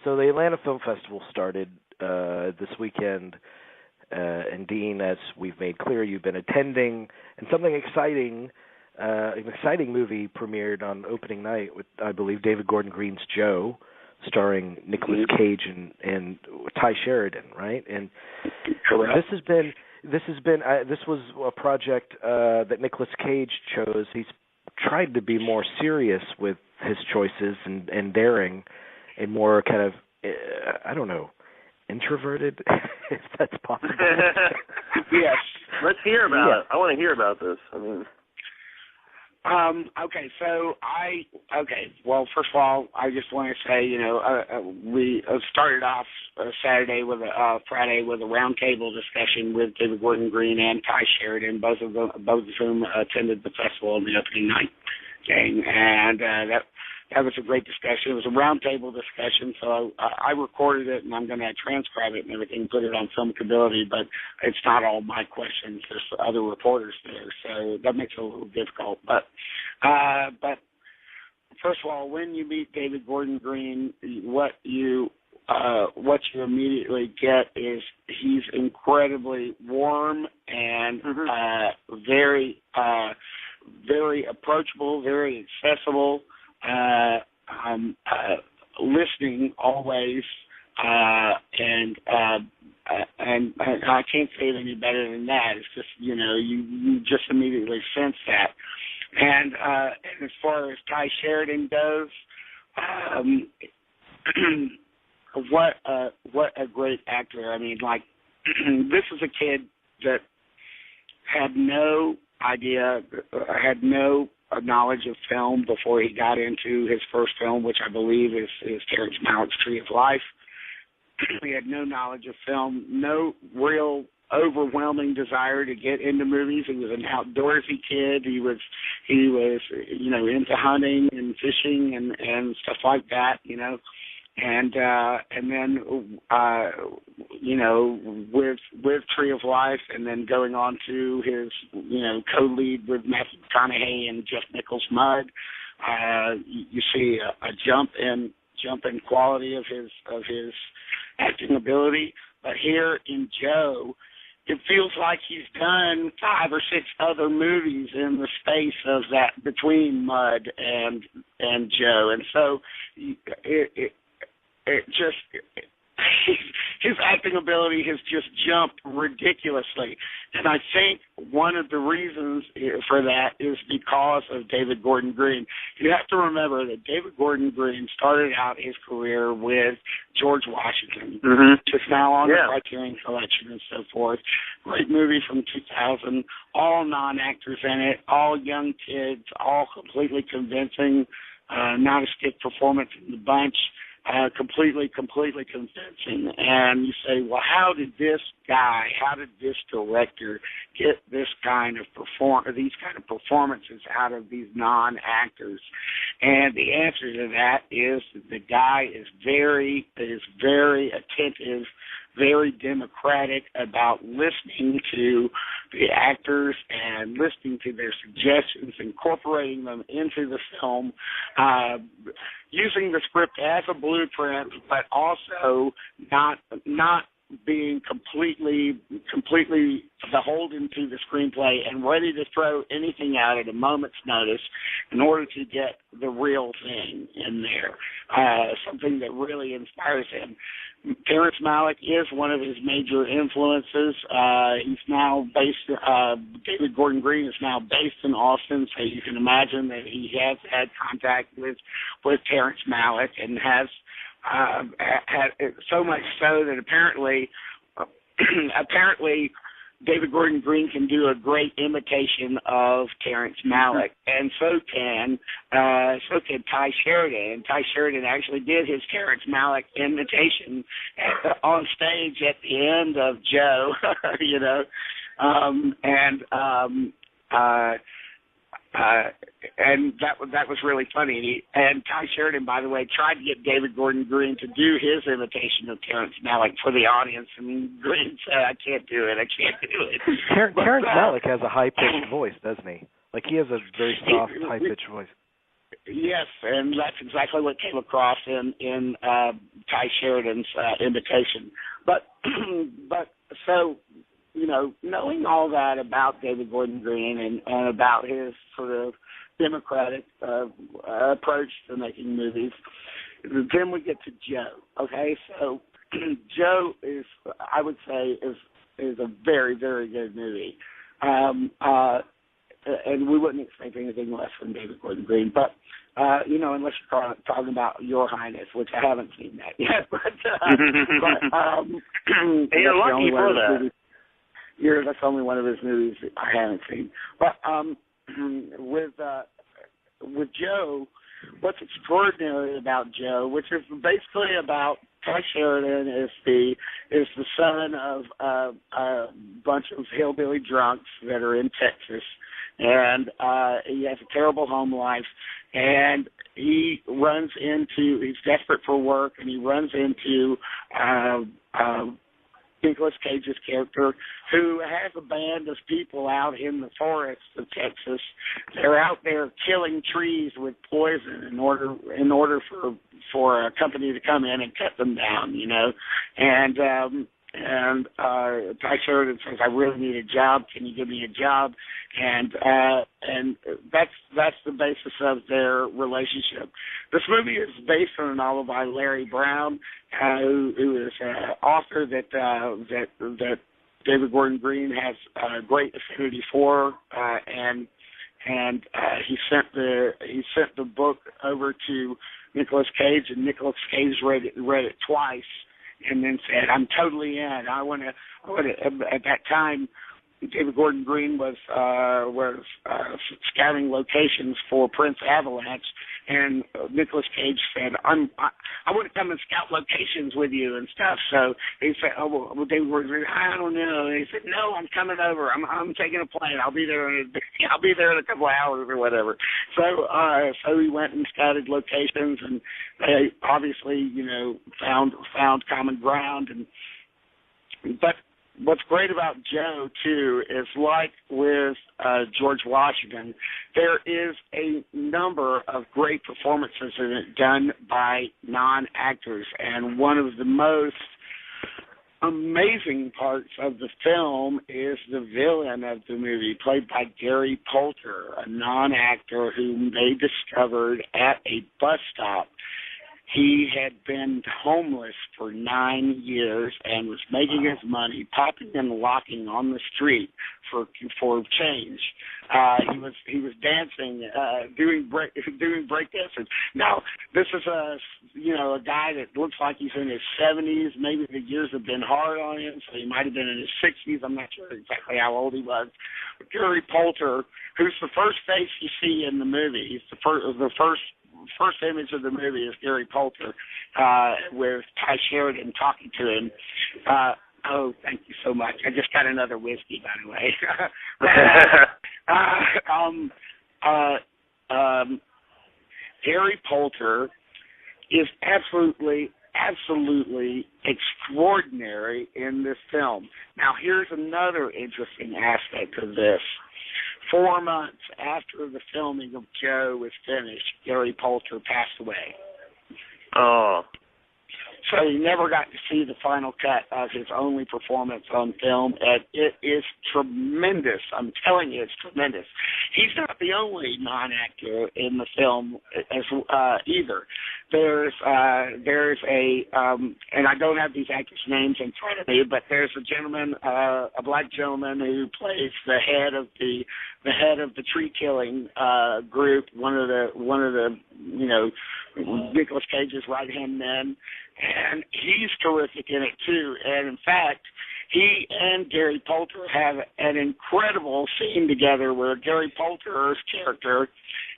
So the Atlanta Film Festival started this weekend, and Dean, as we've made clear, you've been attending, and something exciting, an exciting movie premiered on opening night with, I believe, David Gordon Green's Joe, starring Nicolas Cage and Ty Sheridan, right? And Correct. this was a project that Nicolas Cage chose. He's tried to be more serious with his choices and daring, and more kind of, I don't know, introverted, if that's possible. Yes. Let's hear about it. I want to hear about this. I mean, well, first of all, I just want to say, we started off Friday with a roundtable discussion with David Gordon Green and Ty Sheridan, both of whom attended the festival on the opening night. Okay, and that was a great discussion. It was a roundtable discussion, so I recorded it, and I'm going to transcribe it and everything, put it on Filmicability, but it's not all my questions. There's other reporters there, so that makes it a little difficult. But first of all, when you meet David Gordon Green, what you immediately get is he's incredibly warm and very approachable, very accessible, listening always, and I can't say it any better than that. It's just, you just immediately sense that. And as far as Ty Sheridan goes, what a great actor. I mean, like, this is a kid that had no idea, had no knowledge of film before he got into his first film, which I believe is Terrence Malick's Tree of Life. He had no knowledge of film, no real overwhelming desire to get into movies. He was an outdoorsy kid. He was into hunting and fishing and stuff like that, And then with Tree of Life, and then going on to his co-lead with Matthew McConaughey and Jeff Nichols' Mud, you see a jump in quality of his acting ability. But here in Joe, it feels like he's done 5 or 6 other movies in the space of that between Mud and Joe, and so his acting ability has just jumped ridiculously. And I think one of the reasons for that is because of David Gordon Green. You have to remember that David Gordon Green started out his career with George Washington, just now on the Criterion Collection and so forth. Great movie from 2000, all non-actors in it, all young kids, all completely convincing, not a stiff performance in the bunch. Completely convincing. And you say, well, how did this director get this kind of these kind of performances out of these non-actors? And the answer to that is the guy is very attentive, very democratic about listening to the actors and listening to their suggestions, incorporating them into the film, using the script as a blueprint, but also not being completely beholden to the screenplay and ready to throw anything out at a moment's notice in order to get the real thing in there, something that really inspires him. Terrence Malick is one of his major influences. He's now based, David Gordon Green is now based in Austin, so you can imagine that he has had contact with Terrence Malick and has had so much so that apparently David Gordon Green can do a great imitation of Terrence Malick, and so can Ty Sheridan. And Ty Sheridan actually did his Terrence Malick imitation on stage at the end of Joe, and that was really funny. And Ty Sheridan, by the way, tried to get David Gordon Green to do his imitation of Terrence Malick for the audience, and Green said, I can't do it. Terrence Malick has a high-pitched voice, doesn't he? Like, he has a very soft, high-pitched voice. Yes, and that's exactly what came across in Ty Sheridan's invitation. But so, knowing all that about David Gordon Green and about his sort of democratic approach to making movies, then we get to Joe. Okay, so Joe is, I would say, is a very, very good movie. And we wouldn't expect anything less from David Gordon Green, but unless you're talking about Your Highness, which I haven't seen that yet. But you're lucky for that. That's only one of his movies I haven't seen. But with Joe, what's extraordinary about Joe, which is basically about Ty Sheridan is the son of a bunch of hillbilly drunks that are in Texas, and he has a terrible home life, and he's desperate for work, and he runs into Nicolas Cage's character, who has a band of people out in the forests of Texas. They're out there killing trees with poison in order for a company to come in and cut them down, And Ty Sheridan says, "I really need a job. Can you give me a job?" And that's the basis of their relationship. This movie is based on a novel by Larry Brown, who is an author that David Gordon Green has a great affinity for, and he sent the book over to Nicolas Cage, and Nicolas Cage read it twice, and then said, "I'm totally in. I want to." At that time, David Gordon Green was scouting locations for Prince Avalanche, and Nicolas Cage said, "I want to come and scout locations with you and stuff." So he said, "Oh, well, David Gordon Green, I don't know." And he said, "No, I'm coming over. I'm taking a plane. I'll be there in a couple of hours or whatever." So he went and scouted locations, and they obviously, found common ground. But what's great about Joe, too, is like with George Washington, there is a number of great performances in it done by non-actors. And one of the most amazing parts of the film is the villain of the movie, played by Gary Poulter, a non-actor whom they discovered at a bus stop. He had been homeless for 9 years and was making his money popping and locking on the street for change. He was dancing, doing break dancing. Now, this is a guy that looks like he's in his 70s. Maybe the years have been hard on him, so he might have been in his 60s. I'm not sure exactly how old he was. But Gary Poulter, who's the first face you see in the movie, he's the first image of the movie is Gary Poulter with Ty Sheridan talking to him. Oh, thank you so much. I just got another whiskey, by the way. Gary Poulter is absolutely extraordinary in this film. Now, here's another interesting aspect of this. 4 months after the filming of Joe was finished, Gary Poulter passed away. Oh. So he never got to see the final cut of his only performance on film, and it is tremendous. I'm telling you, it's tremendous. He's not the only non-actor in the film either. There's a and I don't have these actors' names in front of me, but there's a gentleman, a black gentleman who plays the head of the tree killing group, one of the Nicolas Cage's right-hand men, and he's terrific in it too. And in fact, he and Gary Poulter have an incredible scene together where Gary Poulter's character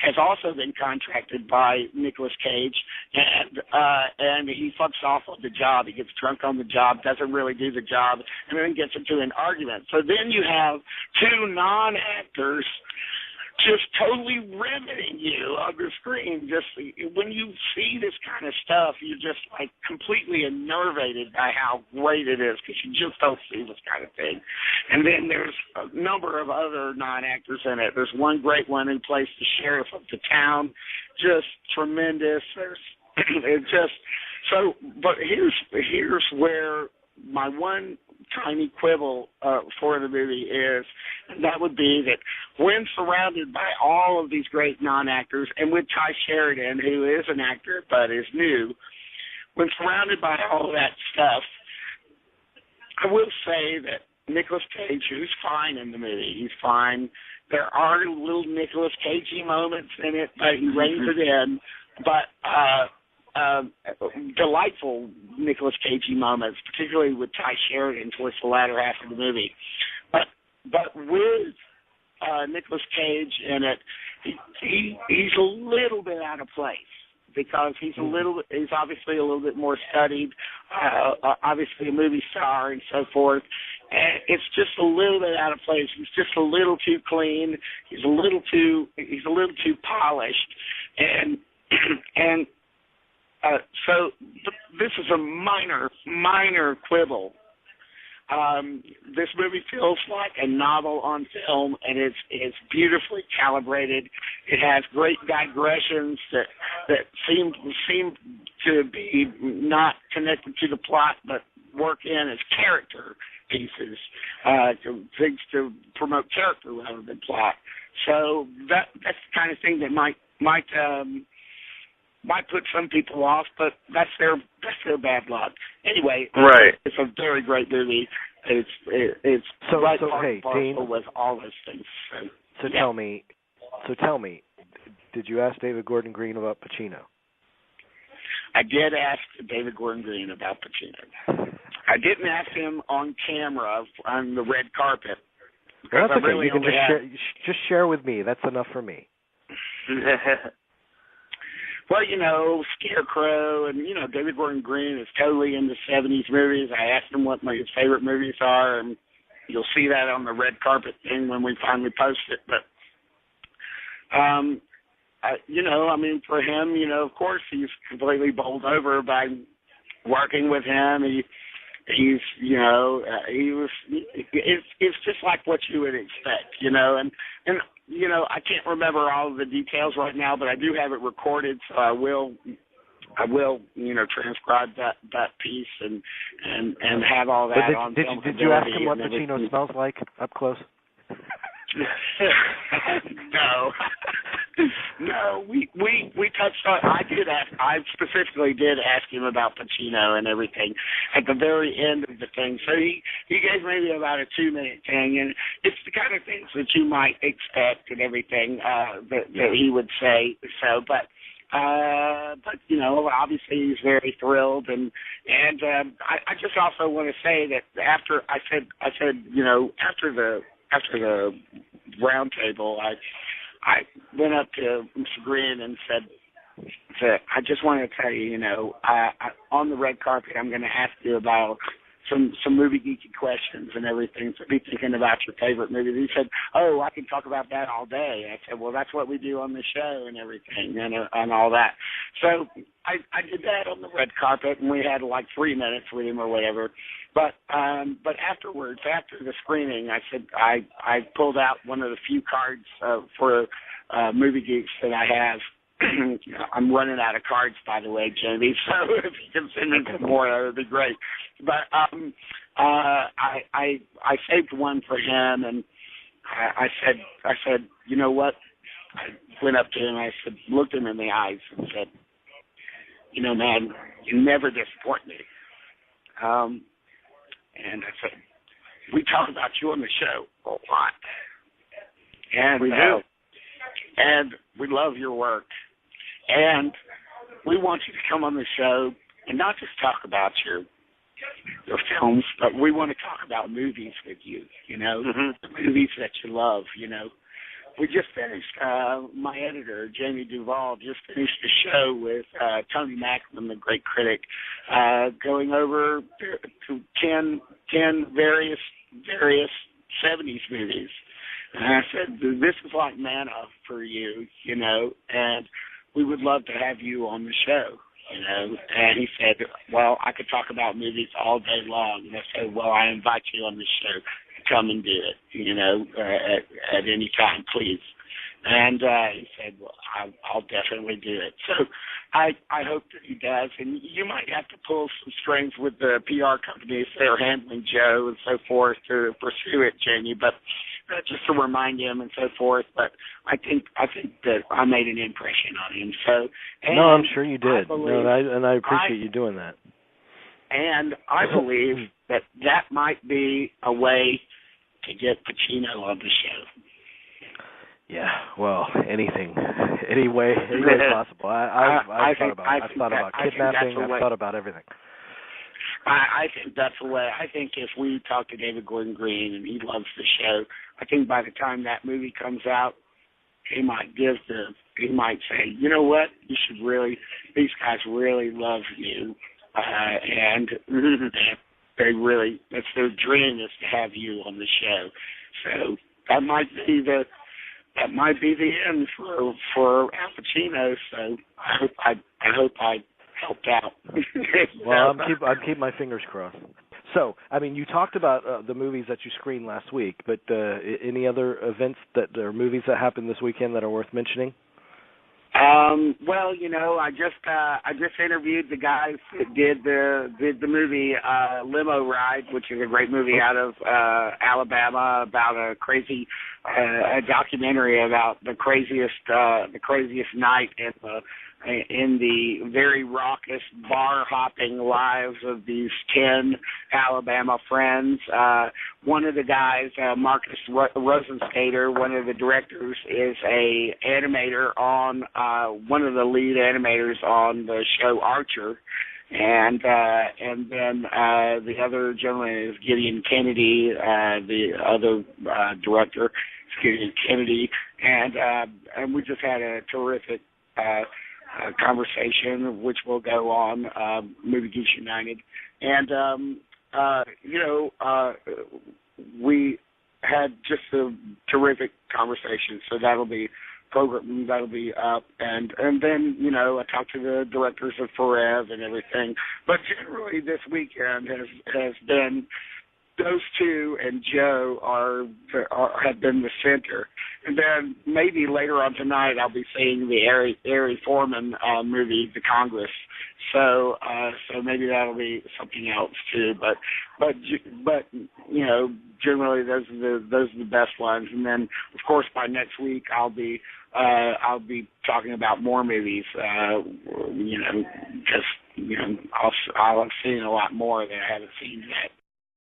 has also been contracted by Nicolas Cage, and he fucks off on the job. He gets drunk on the job, doesn't really do the job, and then gets into an argument. So then you have two non-actors just totally riveting you on the screen. Just when you see this kind of stuff, you're just like completely enervated by how great it is, because you just don't see this kind of thing. And then there's a number of other non-actors in it. There's one great one who plays the sheriff of the town, just tremendous. It just so. But here's where my one tiny quibble for the movie is, and that would be that when surrounded by all of these great non-actors, and with Ty Sheridan, who is an actor but is new, when surrounded by all of that stuff, I will say that Nicolas Cage, who's fine in the movie, he's fine. There are little Nicolas Cagey moments in it, but he reins it in. But delightful Nicolas Cagey moments, particularly with Ty Sheridan towards the latter half of the movie. But with Nicolas Cage in it, he's a little bit out of place, because he's obviously a little bit more studied, obviously a movie star and so forth. And it's just a little bit out of place. He's just a little too clean. He's a little too polished, and so this is a minor quibble. This movie feels like a novel on film, and it's beautifully calibrated. It has great digressions that seem to be not connected to the plot, but work in as character pieces, things to promote character rather than plot. So that's the kind of thing that might put some people off, but that's their bad luck. Anyway, right. It's a very great movie. It's so right hey, Dean, with all those things. So tell me, did you ask David Gordon Green about Pacino? I did ask David Gordon Green about Pacino. I didn't ask him on camera on the red carpet. Well, that's okay. Really you can just share with me. That's enough for me. Well, Scarecrow and, David Gordon Green is totally into 70s movies. I asked him what his favorite movies are, and you'll see that on the red carpet thing when we finally post it. But, for him, of course, he's completely bowled over by working with him. It's just like what you would expect, and I can't remember all of the details right now, but I do have it recorded, so I will transcribe that piece and have all that on film. Did you ask him what Pacino smells like up close? No, we touched on. I specifically did ask him about Pacino and everything at the very end of the thing. So he gave maybe about a 2-minute thing, and it's the kind of things that you might expect and everything that he would say. So, but obviously he's very thrilled, and I just also want to say that after I said after the round table, I went up to Mr. Green and said, I just want to tell you, on the red carpet, I'm going to ask you about some movie geeky questions and everything. So be thinking about your favorite movies. He said, oh, I can talk about that all day. I said, well, that's what we do on the show and everything and all that. So I did that on the red carpet, and we had like 3 minutes with him or whatever. But afterwards, after the screening, I said I pulled out one of the few cards for Movie Geeks that I have. I'm running out of cards, by the way, Jamie. So if you can send me some more, that would be great. But I saved one for him, and I said, you know what? I went up to him, I looked him in the eyes, and said, man, you never disappoint me. And I said, we talk about you on the show a lot. And we do. And we love your work. And we want you to come on the show and not just talk about your films, but we want to talk about movies with you, the movies that you love, We just finished, my editor, Jamie Duvall, just finished a show with Tony Macklin, the great critic, going over to 10 various 70s movies And I said, this is like manna for you, you know, and we would love to have you on the show, you know. And he said, well, I could talk about movies all day long. And I said, well, I invite you on the show. Come and do it, you know, at any time, please. And he said, well, I'll definitely do it. So I hope that he does. And you might have to pull some strings with the PR companies that are handling Joe and so forth to pursue it, Jamie, but just to remind him and so forth. But I think that I made an impression on him. So no, I'm sure you did. I appreciate you doing that. And I believe that might be a way to get Pacino on the show. Yeah, well, any way possible. I've thought about kidnapping. I've thought about everything. I think that's the way. I think if we talk to David Gordon Green and he loves the show, I think by the time that movie comes out, he might say, you know what, these guys really love you, and it's their dream is to have you on the show. So that might be the end for Al Pacino. So I hope I helped out. Well, I'm keep my fingers crossed. So, I mean, you talked about the movies that you screened last week, but any other events or movies that happened this weekend that are worth mentioning? Well, you know, I just interviewed the guys that did the movie Limo Ride, which is a great movie out of Alabama about a crazy a documentary about the craziest night in the very raucous bar hopping lives of these 10 Alabama friends. One of the guys, Marcus Rosenstater, one of the directors, is a animator on one of the lead animators on the show Archer. And then the other gentleman is Gideon Kennedy, the other director is Gideon Kennedy, and we just had a terrific conversation, which will go on Movie Geeks United, and we had just a terrific conversation. So that'll be up, and then I talked to the directors of Forev and everything. But generally, this weekend has been those two and Joe have been the center. And then maybe later on tonight I'll be seeing the Ari Foreman movie, The Congress. So maybe that'll be something else too. But generally those are the best ones. And then of course by next week I'll be talking about more movies. I'll have seen a lot more that I haven't seen yet.